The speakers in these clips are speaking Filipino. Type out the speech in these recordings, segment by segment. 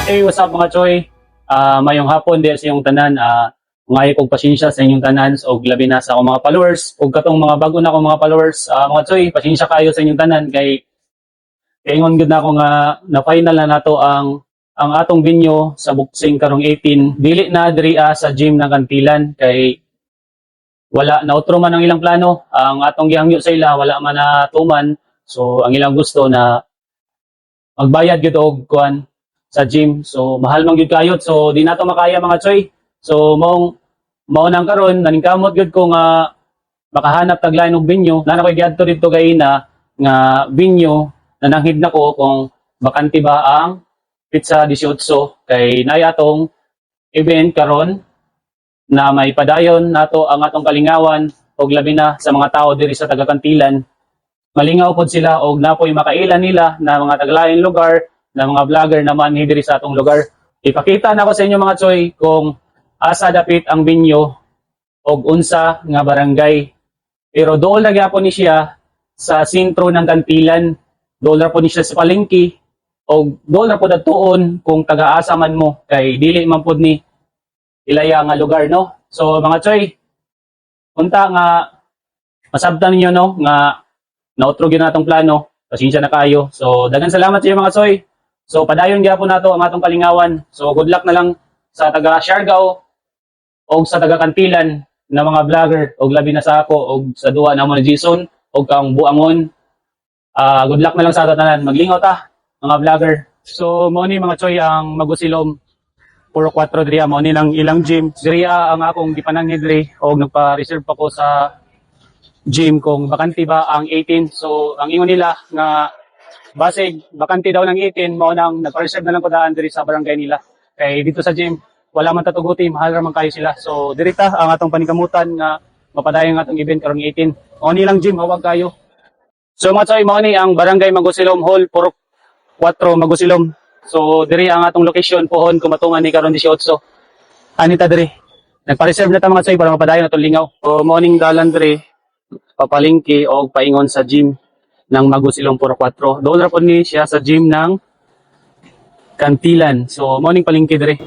Hey, what's up mga choy? Mayong hapon di sa inyong tanan. Ngayon kong pasensya sa inyong tanan o labi na sa akong mga followers o katong mga bago na akong mga followers. Mga choy, pasensya kayo sa inyong tanan kay kaingon gud na ako nga na final na nato ang atong binyo sa boxing karong 18. Dili na diri sa gym ng Kantilan kay wala nautro man ang ilang plano. Ang atong gihangyo sa ila wala man na tuman. So ang ilang gusto na magbayad gyud og kuan sa gym. So mahal man gyud kayot. So di nato makaya mga choy. So mao nang karon naningkamot gyud ko nga makahanap taglain og binyo. Na koy giadto didto kay nga binyo nananghid nako kung bakante ba ang pizza 18 kay naya tong event karon na may padayon nato ang atong kalingawan og labi na sa mga tao diri sa taga-Kantilan. Malingaw pod sila og napoy makailan nila na mga taglaing lugar na mga vlogger na manhi diri sa atong lugar. Ipakita na ko sa inyo mga choy kung asa dapit ang binyo og unsa nga barangay. Pero dool na gyapon ni siya sa sentro ng Kantilan. Dool na po ni siya sa palengke og dool na po datuon kung taga-asa man mo kay dili man pod ni ilaya nga lugar no. So mga choy, unta nga masabtan ninyo no nga nautro gyud natong plano. Pasensya na kayo. So daghang salamat sa inyo mga choy. So padayon gyapon nato ang atong kalingawan. So good luck na lang sa taga Siargao o sa taga Kantilan na mga vlogger og labi na sa ako og sa duwa namo ni Jason og kang buangon. Good luck na lang sa ato tanan. Maglingaw ta mga vlogger. So mo ni mga choy ang Magusilom puro 4 diriya mo ni lang ilang gym. Diriya ang akong gipananghid diri og nagpa-reserve pa ko sa gym kung bakante ba ang 18. So ang ingon nila nga basig bakante daw ng 18 mao nang nagpa-reserve na lang ko daan diri sa barangay nila. Kay dito sa gym wala man tatuguti, mahal ra man kayo sila. So dirita ang atong paningkamutan nga mapadayon nga atong event karong 18. Mao ni lang gym hawag kayo. So mga choy, mao ni ang barangay Magusilom Hall puro 4 Magusilom. So diri ang atong location pohon kung matungan ni karon 18. Anita diri. Nagpa-reserve na ta mga choy para mapadayon atong lingaw. So morning dalan diri papalingki o paingon sa gym ng Magusilom puro 4. Doon ra po ni siya sa gym ng Kantilan. So morning palingki diri.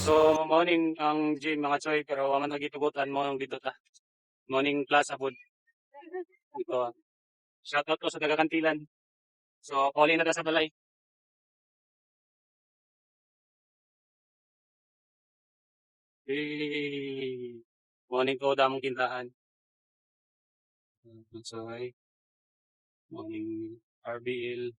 So morning ang gym mga choy pero wa man nagitugutan mo ang dito ta. Morning class abod. Ito. Shout out ko sa taga Kantilan. So calling na ta sa balay. Hey. Morning ko damong tindahan. So morning RBL